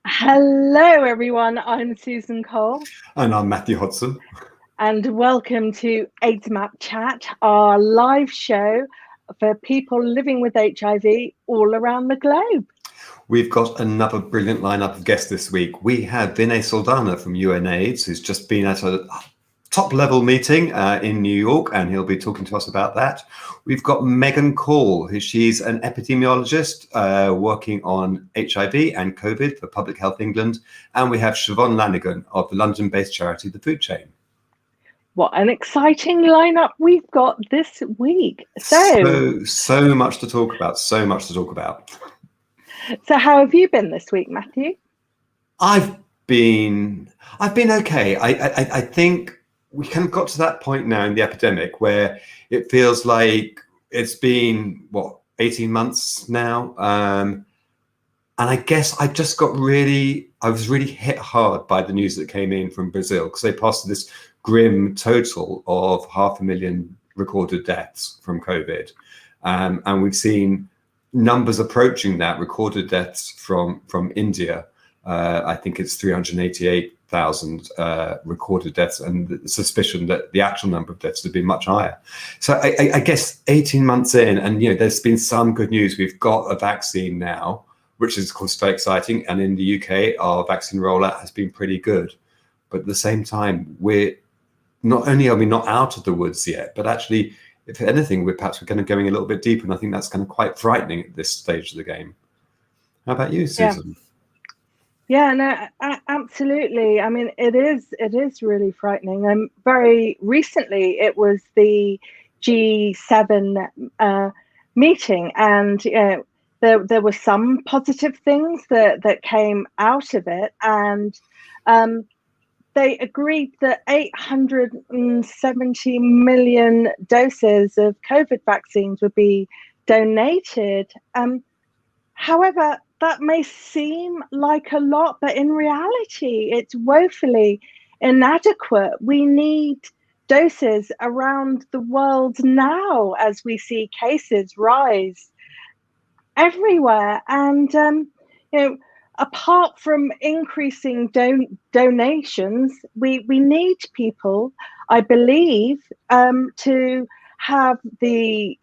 Hello, everyone. I'm Susan Cole, And I'm Matthew Hodson. and welcome to aidsmapCHAT, our live show for people living with HIV all around the globe. We've got another brilliant lineup of guests this week. We have Vinay Saldanha from UNAIDS, who's just been at a top-level meeting in New York, and he'll be talking to us about that. We've got Meaghan Kall, she's an epidemiologist working on HIV and COVID for Public Health England. And we have Siobhan Lanigan of the London-based charity The Food Chain. What an exciting lineup we've got this week. So much to talk about, So how have you been this week, Matthew? I've been okay. I think we kind of got to that point now in the epidemic where it feels like it's been 18 months now, and I guess I was really hit hard by the news that came in from Brazil, because they passed this grim total of 500,000 recorded deaths from COVID, and we've seen numbers approaching that recorded deaths from India. I think it's 388,000 recorded deaths, and the suspicion that the actual number of deaths have been much higher. So I guess 18 months in, and there's been some good news. We've got a vaccine now, which is of course very exciting, and in the UK our vaccine rollout has been pretty good. But at the same time, we're not only are we not out of the woods yet, but actually, if anything, we're going a little bit deeper, and I think that's kind of quite frightening at this stage of the game. How about you, Susan? Yeah, no, absolutely. I mean, it is really frightening. Very recently, it was the G7 meeting, and there were some positive things that came out of it, and they agreed that 870 million doses of COVID vaccines would be donated. However, that may seem like a lot, but in reality, it's woefully inadequate. We need doses around the world now as we see cases rise everywhere. And, apart from increasing donations, we need people, I believe, to have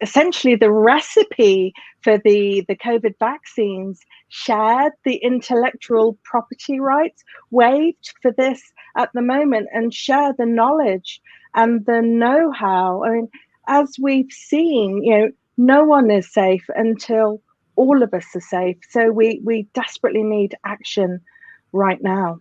essentially the recipe for the COVID vaccines shared, the intellectual property rights waived for this at the moment, and share the knowledge and the know-how. I mean, as we've seen, no one is safe until all of us are safe. So we desperately need action right now.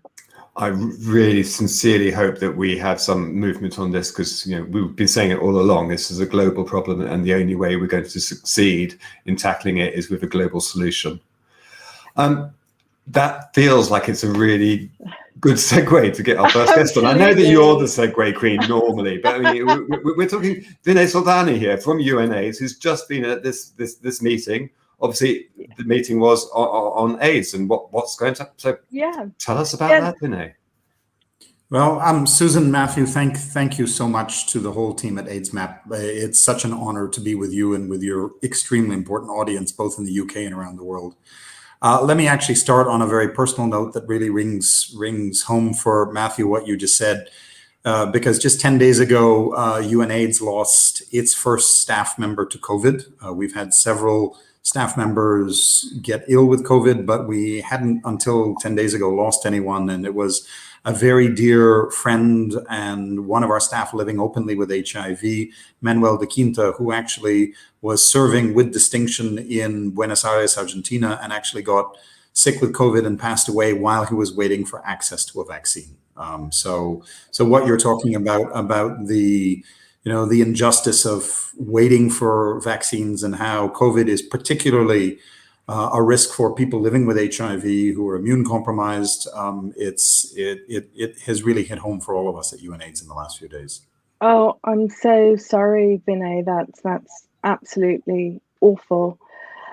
I really sincerely hope that we have some movement on this, because we've been saying it all along. This is a global problem, and the only way we're going to succeed in tackling it is with a global solution. That feels like it's a really good segue to get our first guest on. I know that you're the segue queen normally, but I mean, we're talking Vinay Saldanha here from UNAIDS, who's just been at this meeting. Obviously, the meeting was on AIDS and what's going to. So, tell us about that, Vinay. Well, Susan, Matthew, thank you so much to the whole team at aidsmap. It's such an honor to be with you and with your extremely important audience, both in the UK and around the world. Let me actually start on a very personal note that really rings home for Matthew what you just said, because just 10 days ago, UNAIDS lost its first staff member to COVID. We've had several staff members get ill with COVID, but we hadn't until 10 days ago lost anyone. And it was a very dear friend and one of our staff living openly with HIV, Manuel de Quinta, who actually was serving with distinction in Buenos Aires, Argentina, and actually got sick with COVID and passed away while he was waiting for access to a vaccine. So what you're talking about the injustice of waiting for vaccines, and how COVID is particularly a risk for people living with HIV who are immune compromised. It has really hit home for all of us at UNAIDS in the last few days. Oh, I'm so sorry, Vinay. That's absolutely awful.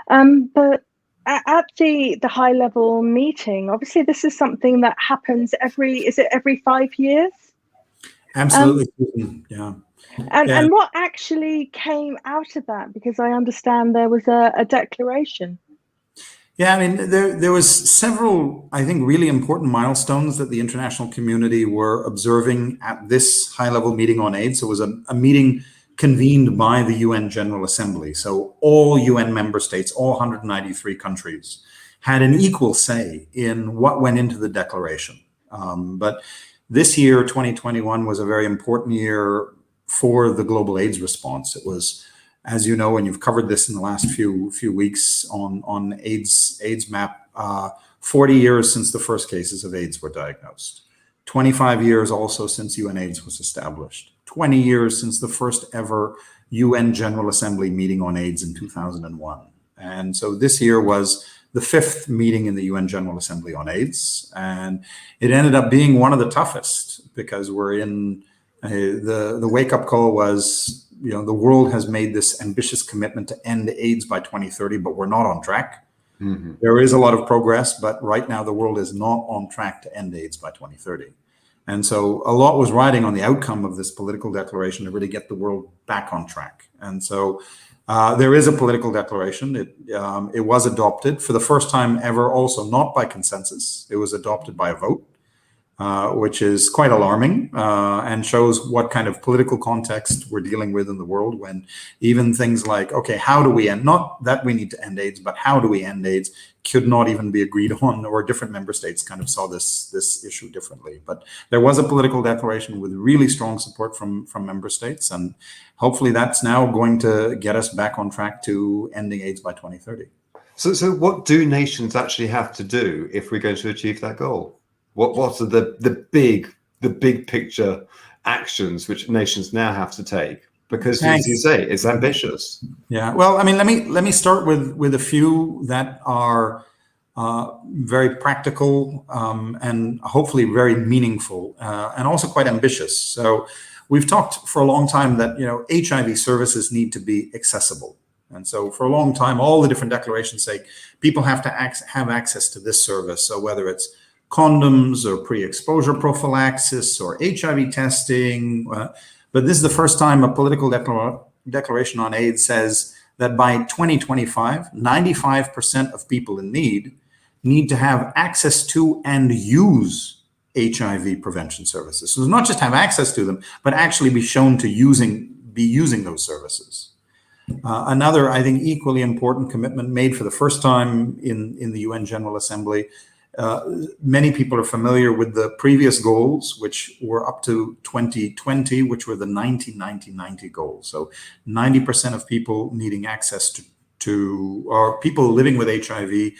But at the high level meeting, obviously this is something that happens every 5 years? Absolutely, yeah. And what actually came out of that? Because I understand there was a declaration. Yeah, I mean, there was several, I think, really important milestones that the international community were observing at this high-level meeting on AIDS. It was a meeting convened by the UN General Assembly. So all UN member states, all 193 countries, had an equal say in what went into the declaration. But this year, 2021, was a very important year for the global AIDS response. It was, as you know, and you've covered this in the last few weeks on aidsmap, 40 years since the first cases of AIDS were diagnosed. 25 years also since UNAIDS was established. 20 years since the first ever UN General Assembly meeting on AIDS in 2001. And so this year was the 5th meeting in the UN General Assembly on AIDS. And it ended up being one of the toughest because we're in, the wake-up call was, the world has made this ambitious commitment to end AIDS by 2030, but we're not on track. Mm-hmm. There is a lot of progress, but right now the world is not on track to end AIDS by 2030. And so a lot was riding on the outcome of this political declaration to really get the world back on track. And so there is a political declaration. It was adopted for the first time ever, also not by consensus. It was adopted by a vote. Which is quite alarming and shows what kind of political context we're dealing with in the world when even things like, okay, how do we end, not that we need to end AIDS, but how do we end AIDS could not even be agreed on, or different member states kind of saw this issue differently. But there was a political declaration with really strong support from member states, and hopefully that's now going to get us back on track to ending AIDS by 2030. So what do nations actually have to do if we're going to achieve that goal? What are the big picture actions which nations now have to take? Because as you say, it's ambitious. Yeah. Well, I mean, let me start with a few that are very practical and hopefully very meaningful and also quite ambitious. So we've talked for a long time that HIV services need to be accessible. And so for a long time, all the different declarations say people have to have access to this service. So whether it's condoms or pre-exposure prophylaxis or HIV testing. But this is the first time a political declaration on AIDS says that by 2025, 95% of people in need to have access to and use HIV prevention services. So not just have access to them, but actually be shown to be using those services. Another, I think, equally important commitment made for the first time in the UN General Assembly. Many people are familiar with the previous goals, which were up to 2020, which were the 90-90-90 goals. So 90% of people needing access to or people living with HIV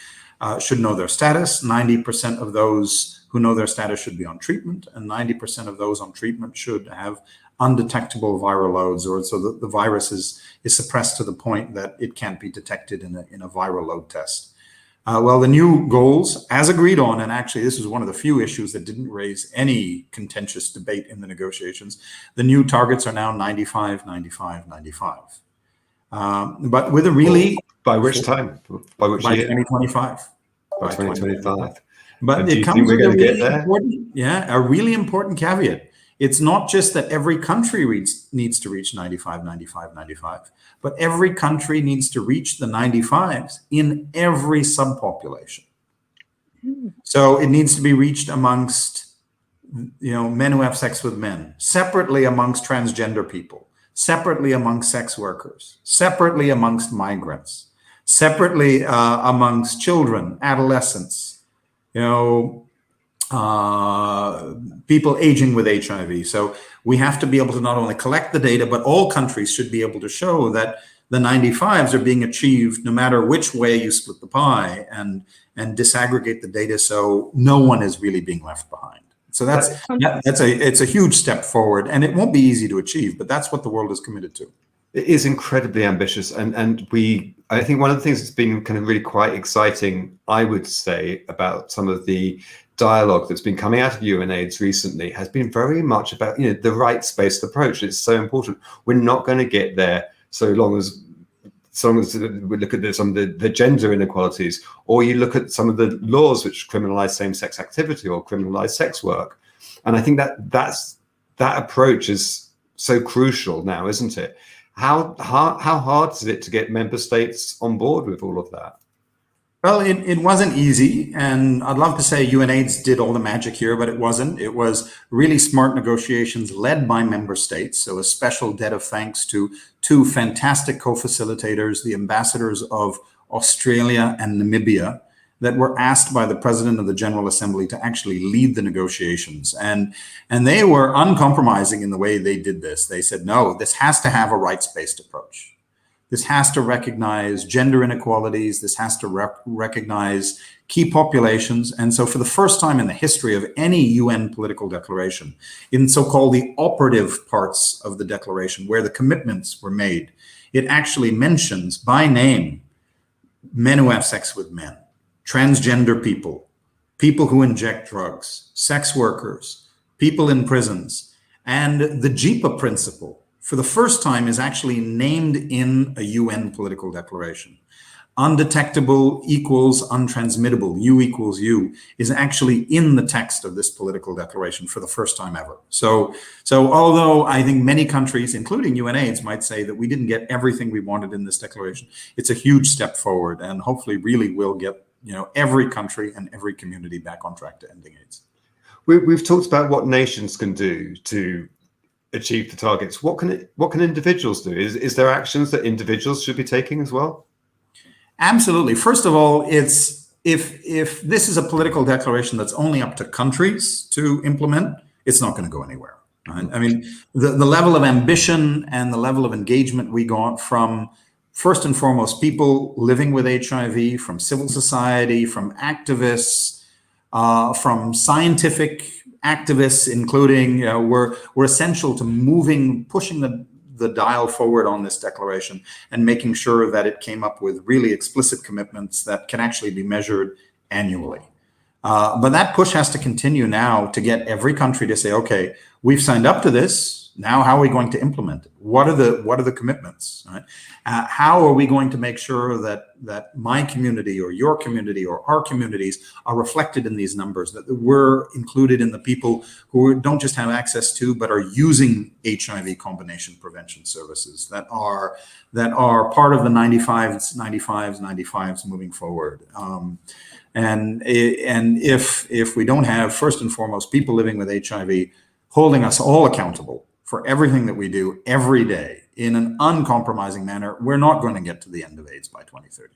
should know their status. 90% of those who know their status should be on treatment, and 90% of those on treatment should have undetectable viral loads, or so that the virus is suppressed to the point that it can't be detected in a viral load test. Well, the new goals, as agreed on, and actually this was one of the few issues that didn't raise any contentious debate in the negotiations, the new targets are now 95, 95, 95. But with a really... By which time? By which year? 2025. By 2025. But it comes with a really important caveat. It's not just that every country needs to reach 95, 95, 95, but every country needs to reach the 95s in every subpopulation. So it needs to be reached amongst, men who have sex with men, separately amongst transgender people, separately amongst sex workers, separately amongst migrants, separately amongst children, adolescents, people aging with HIV. So we have to be able to not only collect the data, but all countries should be able to show that the 95s are being achieved no matter which way you split the pie and disaggregate the data, so no one is really being left behind. So it's a huge step forward, and it won't be easy to achieve, but that's what the world is committed to. It is incredibly ambitious, and I think one of the things that's been kind of really quite exciting, I would say, about some of the dialogue that's been coming out of UNAIDS recently has been very much about the rights-based approach. It's so important. We're not going to get there so long as we look at some of the gender inequalities, or you look at some of the laws which criminalize same-sex activity or criminalize sex work. And I think that approach is so crucial now, isn't it? How hard is it to get member states on board with all of that? Well, it wasn't easy, and I'd love to say UNAIDS did all the magic here, but it wasn't. It was really smart negotiations led by member states. So a special debt of thanks to two fantastic co-facilitators, the ambassadors of Australia and Namibia, that were asked by the President of the General Assembly to actually lead the negotiations. And they were uncompromising in the way they did this. They said, no, this has to have a rights-based approach. This has to recognize gender inequalities. This has to recognize key populations. And so for the first time in the history of any UN political declaration, in so-called the operative parts of the declaration, where the commitments were made, it actually mentions by name men who have sex with men, transgender people, people who inject drugs, sex workers, people in prisons, and the JIPA principle, for the first time, is actually named in a UN political declaration. Undetectable equals untransmittable, U equals U, is actually in the text of this political declaration for the first time ever. So although I think many countries, including UNAIDS, might say that we didn't get everything we wanted in this declaration, it's a huge step forward, and hopefully really will get every country and every community back on track to ending AIDS. We've talked about what nations can do to achieve the targets. What can individuals do? Is there actions that individuals should be taking as well? Absolutely. First of all, it's if this is a political declaration that's only up to countries to implement, it's not going to go anywhere. Right? I mean, the level of ambition and the level of engagement we got from, first and foremost, people living with HIV, from civil society, from activists, from scientific activists, including, were essential to pushing the dial forward on this declaration and making sure that it came up with really explicit commitments that can actually be measured annually. But that push has to continue now to get every country to say, okay, we've signed up to this. Now, how are we going to implement it? What are the commitments? Right? How are we going to make sure that my community or your community or our communities are reflected in these numbers, that we're included in the people who don't just have access to, but are using HIV combination prevention services, that are part of the 95s moving forward. And if we don't have, first and foremost, people living with HIV holding us all accountable for everything that we do every day in an uncompromising manner, we're not going to get to the end of AIDS by 2030.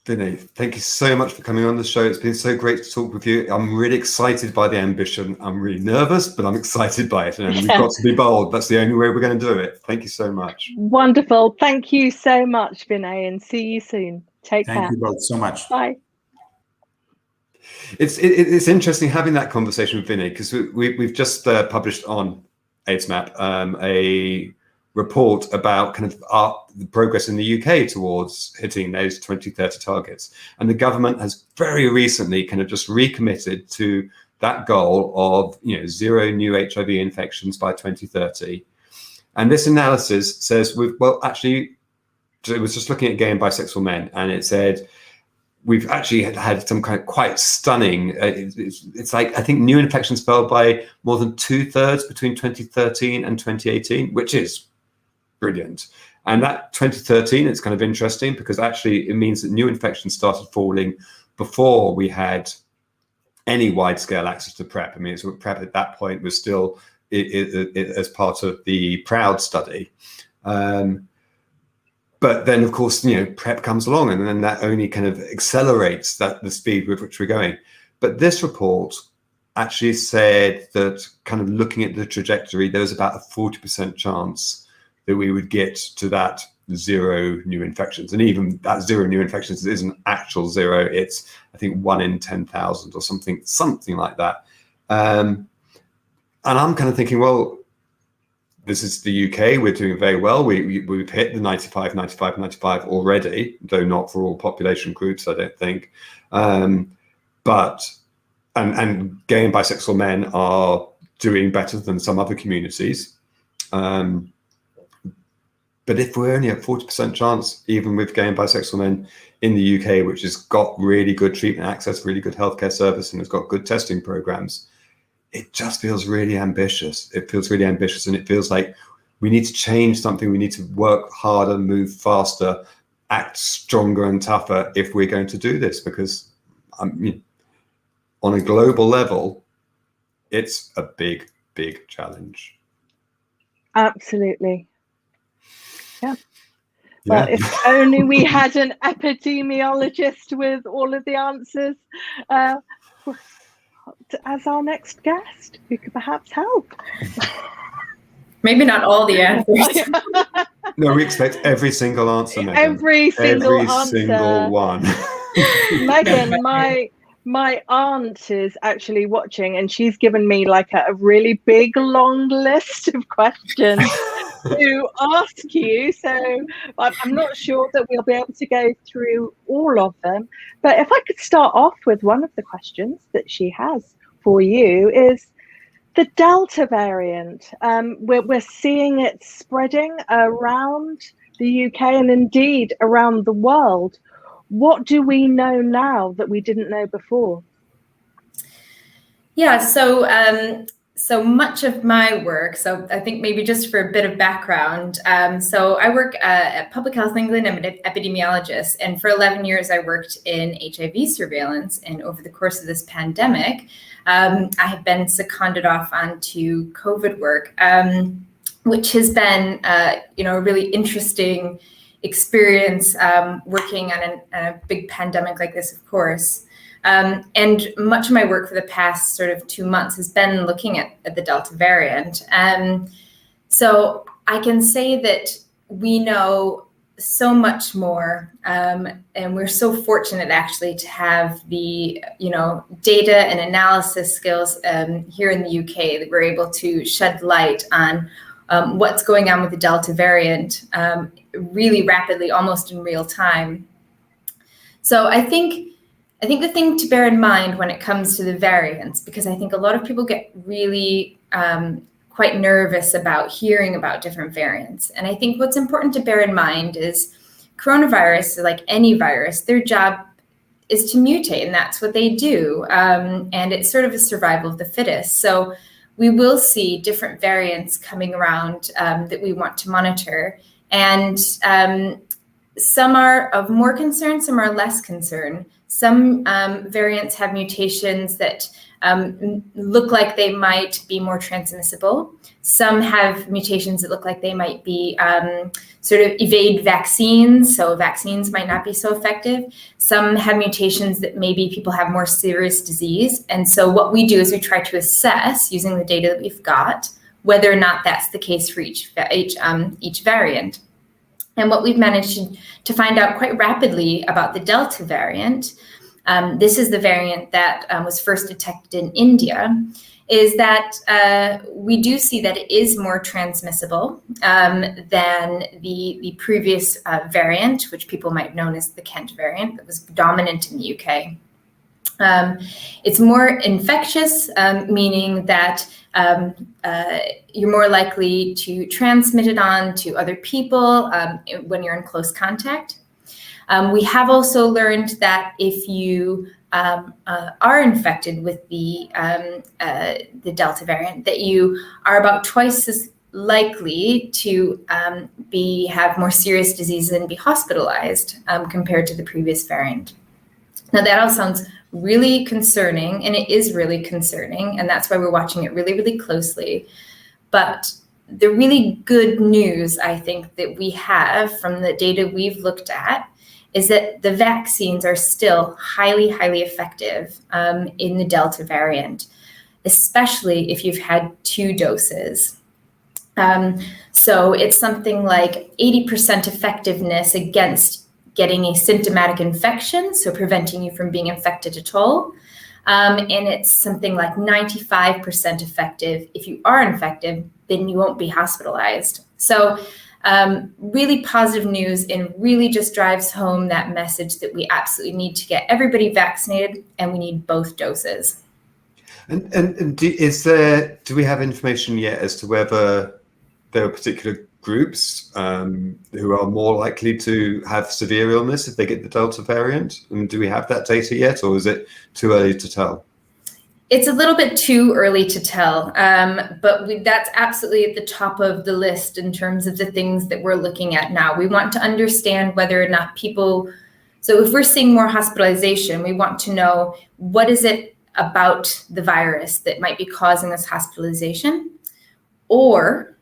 Vinay, thank you so much for coming on the show. It's been so great to talk with you. I'm really excited by the ambition. I'm really nervous, but I'm excited by it. And we've got to be bold. That's the only way we're going to do it. Thank you so much. Wonderful. Thank you so much, Vinay, and see you soon. Take care. Thank you both so much. Bye. It's interesting having that conversation with Vinay, because we've just published on aidsmap a report about kind of the progress in the UK towards hitting those 2030 targets. And the government has very recently kind of just recommitted to that goal of 0 new HIV infections by 2030. And this analysis says, actually, it was just looking at gay and bisexual men, and it said, we've actually had some kind of quite stunning, it's like, I think new infections fell by more than 2/3 between 2013 and 2018, which is brilliant. And that 2013, it's kind of interesting because actually it means that new infections started falling before we had any wide-scale access to PrEP. I mean, so PrEP at that point was still as part of the PROUD study. But then, of course, PrEP comes along, and then that only kind of accelerates the speed with which we're going. But this report actually said that, kind of looking at the trajectory, there was about a 40% chance that we would get to that 0 new infections. And even that 0 new infections isn't actual 0. It's, I think, 1 in 10,000 or something like that. And I'm kind of thinking, well, this is the UK. We're doing very well. We've hit the 95 already, though not for all population groups, I don't think. But gay and bisexual men are doing better than some other communities. But if we're only at 40% chance, even with gay and bisexual men in the UK, which has got really good treatment access, really good healthcare service, and has got good testing programs, it just feels really ambitious. It feels really ambitious, and it feels like we need to change something. We need to work harder, move faster, act stronger and tougher if we're going to do this, because on a global level, it's a big, big challenge. Absolutely. Yeah. Well, if only we had an epidemiologist with all of the answers as our next guest, who could perhaps help. Maybe not all the answers. No, we expect every single answer, Meaghan. Every single one. Meaghan, my aunt is actually watching, and she's given me like a really big, long list of questions to ask you. So I'm not sure that we'll be able to go through all of them. But if I could start off with one of the questions that she has for you is the Delta variant. We're seeing it spreading around the UK and indeed around the world. What do we know now that we didn't know before? Yeah, so much of my work, so I think maybe just for a bit of background, so I work at Public Health England. I'm an epidemiologist, and for 11 years I worked in HIV surveillance. And over the course of this pandemic, I have been seconded off onto COVID work, which has been a really interesting experience working on a big pandemic like this, of course. And much of my work for the past sort of 2 months has been looking at the Delta variant. So I can say that we know so much more, and we're so fortunate actually to have the data and analysis skills here in the UK that we're able to shed light on what's going on with the Delta variant really rapidly, almost in real time. So I think the thing to bear in mind when it comes to the variants, because I think a lot of people get really quite nervous about hearing about different variants. And I think what's important to bear in mind is coronavirus, like any virus, their job is to mutate, and that's what they do. And it's sort of a survival of the fittest. So we will see different variants coming around that we want to monitor. And some are of more concern, some are less concern. Some variants have mutations that look like they might be more transmissible. Some have mutations that look like they might be sort of evade vaccines, so vaccines might not be so effective. Some have mutations that maybe people have more serious disease. And so what we do is we try to assess, using the data that we've got, whether or not that's the case for each variant. And what we've managed to find out quite rapidly about the Delta variant, this is the variant that was first detected in India, is that we do see that it is more transmissible than the previous variant, which people might have known as the Kent variant, that was dominant in the UK. It's more infectious, meaning that you're more likely to transmit it on to other people when you're in close contact. We have also learned that if you are infected with the Delta variant, that you are about twice as likely to have more serious disease and be hospitalized compared to the previous variant. Now that all sounds really concerning, and it is really concerning, and that's why we're watching it really, really closely. But the really good news, I think, that we have from the data we've looked at is that the vaccines are still highly, highly effective in the Delta variant, especially if you've had 2 doses. So it's something like 80% effectiveness against getting a symptomatic infection, so preventing you from being infected at all. And it's something like 95% effective. If you are infected, then you won't be hospitalized. So really positive news, and really just drives home that message that we absolutely need to get everybody vaccinated, and we need both doses. And do we have information yet as to whether there are particular groups who are more likely to have severe illness if they get the Delta variant? And do we have that data yet, or is it too early to tell? It's a little bit too early to tell, but that's absolutely at the top of the list in terms of the things that we're looking at now. We want to understand whether or not people, so if we're seeing more hospitalization, we want to know what is it about the virus that might be causing this hospitalization, or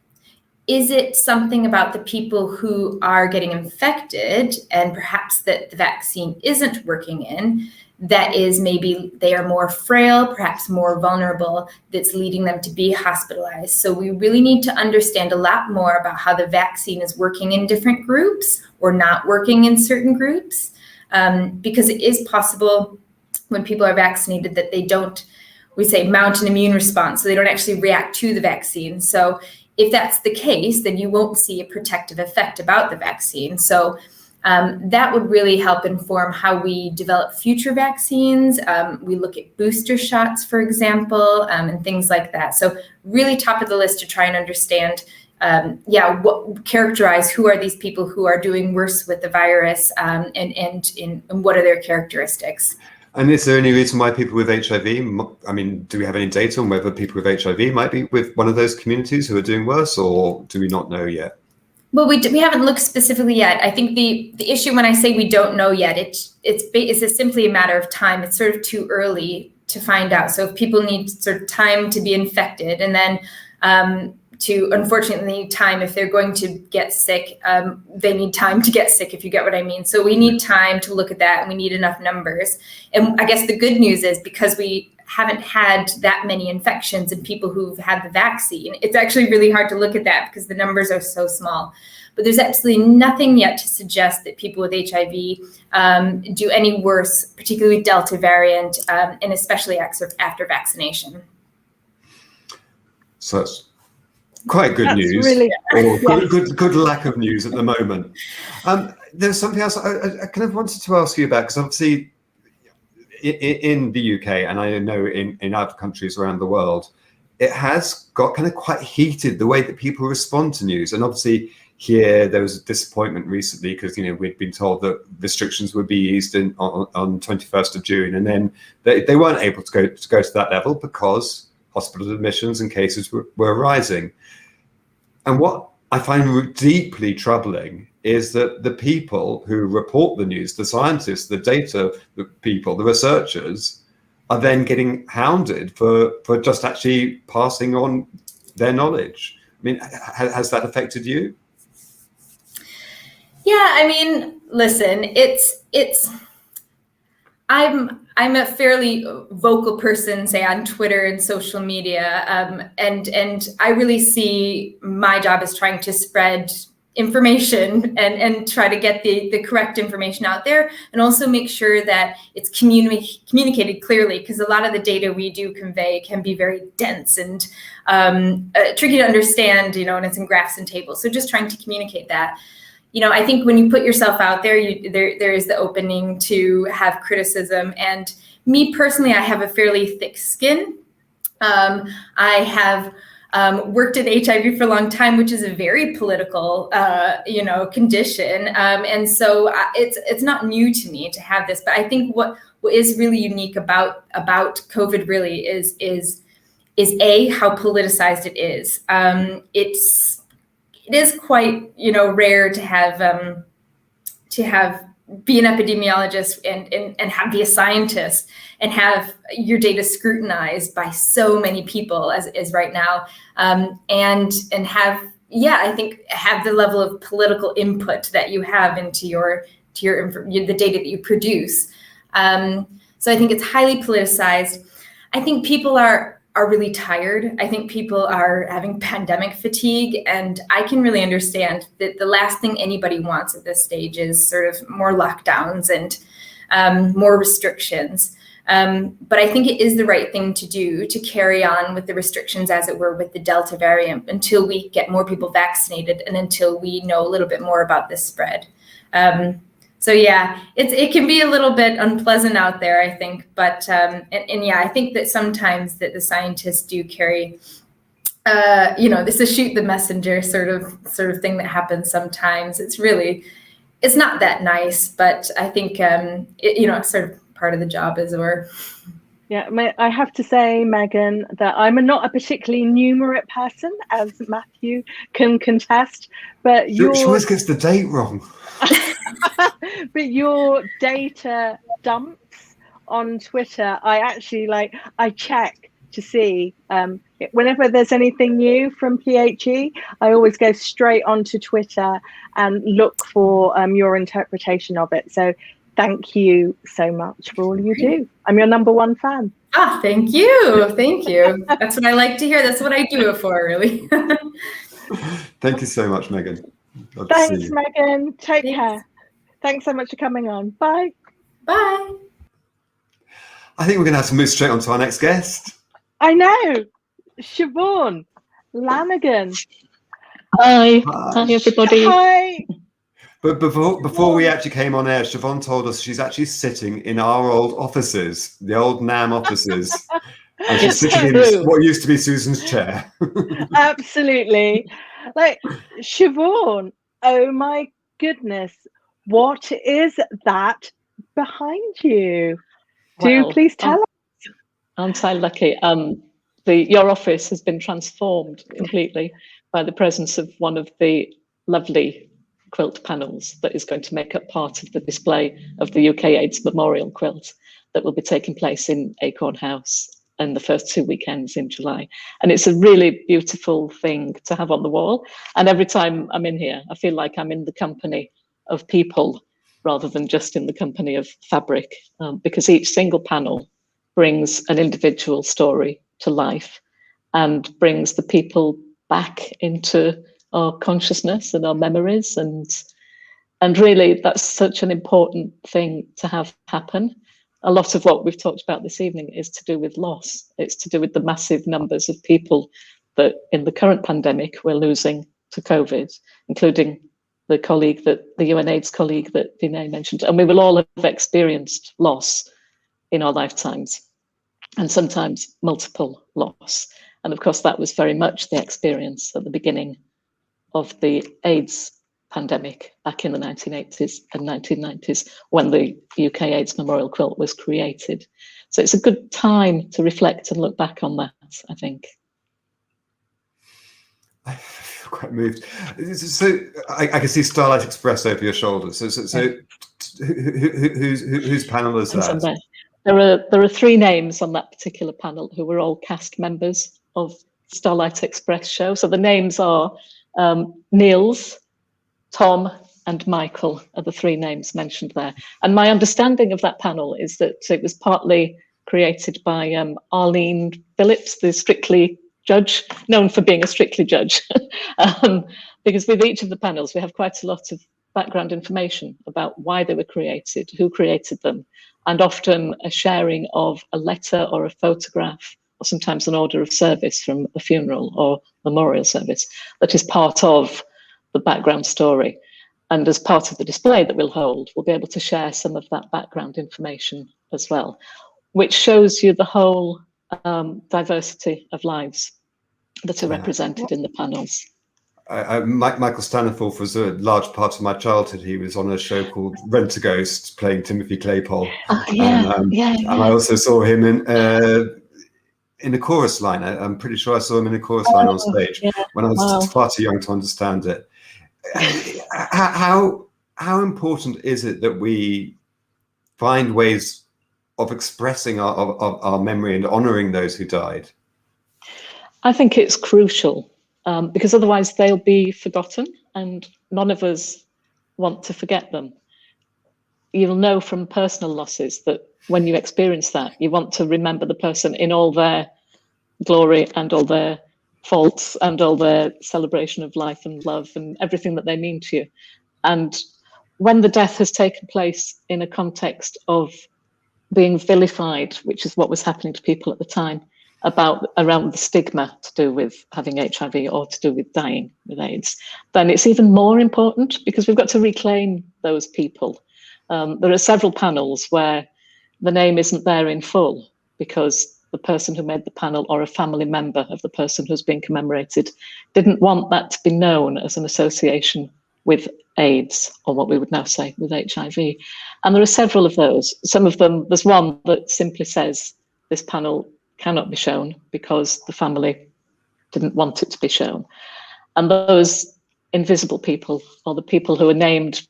is it something about the people who are getting infected and perhaps that the vaccine isn't working in, that is maybe they are more frail, perhaps more vulnerable, that's leading them to be hospitalized. So we really need to understand a lot more about how the vaccine is working in different groups or not working in certain groups, because it is possible when people are vaccinated that they don't, we say, mount an immune response, so they don't actually react to the vaccine. So if that's the case, then you won't see a protective effect about the vaccine. So that would really help inform how we develop future vaccines. We look at booster shots, for example, and things like that. So really top of the list to try and understand, characterize who are these people who are doing worse with the virus, and what are their characteristics. And is there any reason why people with HIV, I mean, do we have any data on whether people with HIV might be with one of those communities who are doing worse, or do we not know yet? Well, we haven't looked specifically yet. I think the issue when I say we don't know yet, it's simply a matter of time. It's sort of too early to find out. So if people need sort of time to be infected, and then to unfortunately time if they're going to get sick, they need time to get sick, if you get what I mean. So we need time to look at that, and we need enough numbers. And I guess the good news is, because we haven't had that many infections in people who've had the vaccine, it's actually really hard to look at that because the numbers are so small. But there's absolutely nothing yet to suggest that people with HIV do any worse, particularly Delta variant, and especially after vaccination. So that's quite good news, really, or good lack of news at the moment. There's something else I kind of wanted to ask you about, because obviously in the UK, and I know in other countries around the world, it has got kind of quite heated, the way that people respond to news. And obviously here there was a disappointment recently because, we'd been told that restrictions would be eased on 21st of June, and then they weren't able to go to that level because hospital admissions and cases were rising. And what I find deeply troubling is that the people who report the news, the scientists, the data the people, the researchers, are then getting hounded for just actually passing on their knowledge. I mean, has that affected you? Yeah, I mean, listen, I'm a fairly vocal person, say on Twitter and social media, and I really see my job as trying to spread information and try to get the correct information out there, and also make sure that it's communicated clearly, because a lot of the data we do convey can be very dense and tricky to understand, and it's in graphs and tables. So just trying to communicate that. I think when you put yourself out there, there is the opening to have criticism. And me personally, I have a fairly thick skin. I have worked in HIV for a long time, which is a very political, condition. And so it's not new to me to have this. But I think what is really unique about COVID really is how politicized it is. It is quite, rare to be an epidemiologist and be a scientist and have your data scrutinized by so many people as right now, and have the level of political input that you have into the data that you produce. So I think it's highly politicized. I think people are really tired. I think people are having pandemic fatigue, and I can really understand that the last thing anybody wants at this stage is sort of more lockdowns and more restrictions. But I think it is the right thing to do, to carry on with the restrictions, as it were, with the Delta variant until we get more people vaccinated and until we know a little bit more about this spread. So yeah, it can be a little bit unpleasant out there, I think, but I think that sometimes that the scientists do carry, this is shoot the messenger sort of thing that happens sometimes. It's not that nice, but I think it's sort of part of the job, as it were. Yeah, I have to say, Meaghan, that I'm not a particularly numerate person, as Matthew can contest, but She always gets the date wrong. but your data dumps on Twitter, I actually I check to see whenever there's anything new from PHE, I always go straight onto Twitter and look for your interpretation of it. So thank you so much for all you do. I'm your #1 fan. Ah, thank you. Thank you. That's what I like to hear. That's what I do it for, really. Thank you so much, Meaghan. Thanks, Meaghan. Take care. Thanks so much for coming on. Bye. Bye. I think we're going to have to move straight on to our next guest. I know. Siobhan Lanigan. Hi. Hi, everybody. Hi. But before we actually came on air, Siobhan told us she's actually sitting in our old offices, the old NAM offices. And she's sitting in what used to be Susan's chair. Absolutely. Siobhan, oh my goodness, what is that behind you? Do please tell us. Aren't I lucky? Your office has been transformed completely by the presence of one of the lovely quilt panels that is going to make up part of the display of the UK AIDS Memorial quilt that will be taking place in Acorn House in the first 2 weekends in July. And it's a really beautiful thing to have on the wall. And every time I'm in here, I feel like I'm in the company of people rather than just in the company of fabric, because each single panel brings an individual story to life and brings the people back into our consciousness and our memories, and really that's such an important thing to have happen. A lot of what we've talked about this evening is to do with loss. It's to do with the massive numbers of people that in the current pandemic we're losing to COVID, including the UNAIDS colleague that Vinay mentioned. And we will all have experienced loss in our lifetimes, and sometimes multiple loss. And of course, that was very much the experience at the beginning of the AIDS pandemic back in the 1980s and 1990s when the UK AIDS Memorial Quilt was created. So it's a good time to reflect and look back on that, I think. I feel quite moved. So I can see Starlight Express over your shoulder. So whose panel is that? There are 3 names on that particular panel who were all cast members of Starlight Express show. So the names are Niels, Tom and Michael are the 3 names mentioned there. And my understanding of that panel is that it was partly created by Arlene Phillips, the Strictly judge, known for being a Strictly judge. Because with each of the panels, we have quite a lot of background information about why they were created, who created them, and often a sharing of a letter or a photograph, or sometimes an order of service from a funeral or memorial service that is part of the background story. And as part of the display that we'll hold, we'll be able to share some of that background information as well, which shows you the whole diversity of lives that are represented in the panels. Michael Staniforth was a large part of my childhood. He was on a show called Rent-A-Ghost playing Timothy Claypole. And I also saw him in a chorus line. I'm pretty sure I saw him in a chorus line on stage when I was far too young to understand it. How important is it that we find ways of expressing our memory and honouring those who died? I think it's crucial, because otherwise they'll be forgotten, and none of us want to forget them. You'll know from personal losses that when you experience that, you want to remember the person in all their glory and all their faults and all their celebration of life and love and everything that they mean to you. And when the death has taken place in a context of being vilified, which is what was happening to people at the time, around the stigma to do with having HIV or to do with dying with AIDS, then it's even more important, because we've got to reclaim those people. There are several panels where the name isn't there in full because the person who made the panel or a family member of the person who's being commemorated didn't want that to be known as an association with AIDS, or what we would now say with HIV. And there are several of those. Some of them, there's one that simply says this panel cannot be shown because the family didn't want it to be shown. And those invisible people, or the people who are named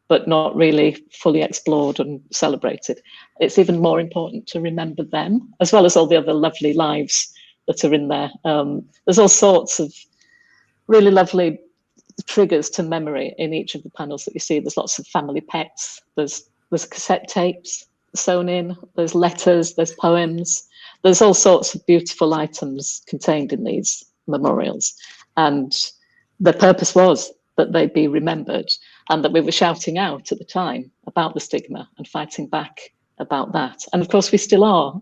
but not really fully explored and celebrated, it's even more important to remember them, as well as all the other lovely lives that are in there. There's all sorts of really lovely triggers to memory in each of the panels that you see. There's lots of family pets, there's cassette tapes sewn in, there's letters, there's poems, there's all sorts of beautiful items contained in these memorials. And the purpose was that they be remembered, and that we were shouting out at the time about the stigma and fighting back about that. And of course, we still are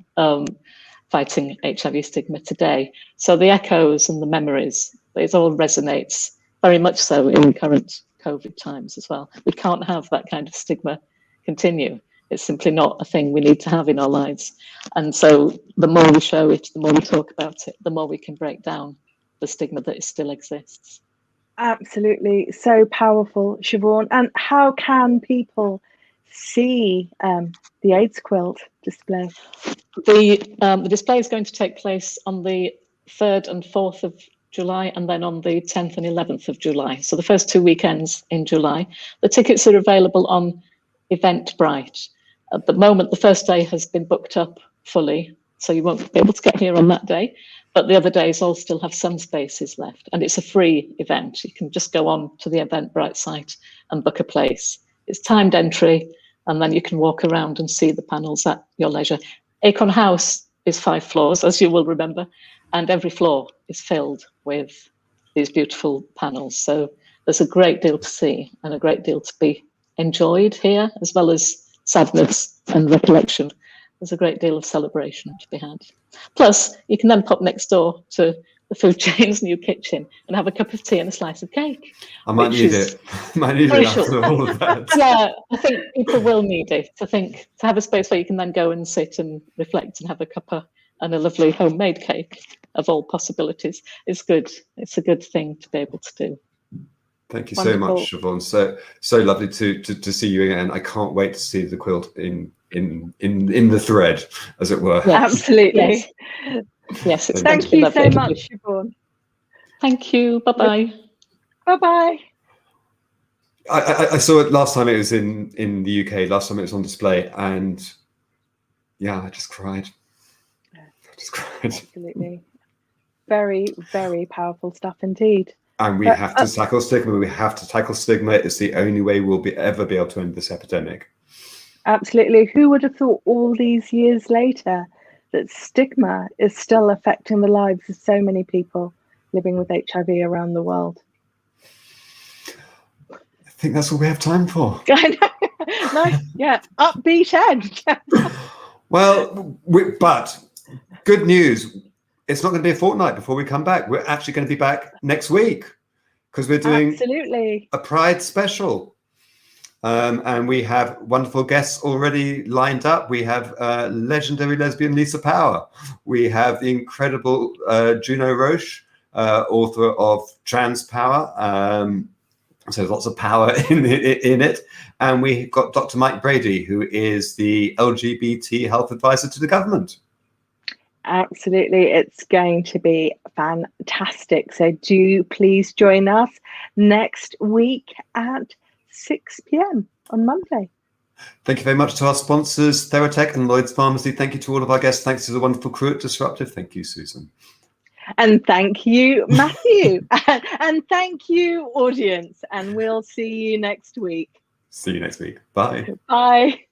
fighting HIV stigma today. So the echoes and the memories, it all resonates very much so in current COVID times as well. We can't have that kind of stigma continue. It's simply not a thing we need to have in our lives. And so the more we show it, the more we talk about it, the more we can break down the stigma that still exists. Absolutely, so powerful, Siobhan. And how can people see the AIDS quilt display? The display is going to take place on the 3rd and 4th of July, and then on the 10th and 11th of July. So the first 2 weekends in July. The tickets are available on Eventbrite. At the moment, the first day has been booked up fully, so you won't be able to get here on that day. But the other days all still have some spaces left, and it's a free event. You can just go on to the Eventbrite site and book a place. It's timed entry, and then you can walk around and see the panels at your leisure. Acorn House is 5 floors, as you will remember, and every floor is filled with these beautiful panels. So there's a great deal to see and a great deal to be enjoyed here, as well as sadness and recollection. There's a great deal of celebration to be had. Plus, you can then pop next door to the Food Chain's new kitchen and have a cup of tea and a slice of cake. I might need it. I might need it after all of that. Yeah, I think people will need it. I think to have a space where you can then go and sit and reflect and have a cuppa and a lovely homemade cake of all possibilities is good. It's a good thing to be able to do. Thank you Wonderful. so much, Siobhan. So lovely to see you again. I can't wait to see the quilt in the thread, as it were. Yes. Absolutely. Yes, it's Thank you so much, Siobhan. Thank you. Bye-bye. Bye-bye. I saw it last time it was in the UK, last time it was on display, and yeah, I just cried. Absolutely. Very, very powerful stuff indeed. And we have to tackle stigma. We have to tackle stigma. It's the only way we'll ever be able to end this epidemic. Absolutely. Who would have thought all these years later that stigma is still affecting the lives of so many people living with HIV around the world? I think that's all we have time for. I know. Nice. Yeah. Upbeat end. Well, but good news. It's not going to be a fortnight before we come back. We're actually going to be back next week because we're doing a Pride special. And we have wonderful guests already lined up. We have legendary lesbian Lisa Power. We have the incredible Juno Roche, author of Trans Power. So there's lots of power in it. And we've got Dr. Mike Brady, who is the LGBT health advisor to the government. Absolutely. It's going to be fantastic. So do please join us next week at 6 p.m. on Monday. Thank you very much to our sponsors, Theratech and Lloyd's Pharmacy. Thank you to all of our guests. Thanks to the wonderful crew at Disruptive. Thank you, Susan. And thank you, Matthew. And thank you, audience. And we'll see you next week. See you next week. Bye. Bye.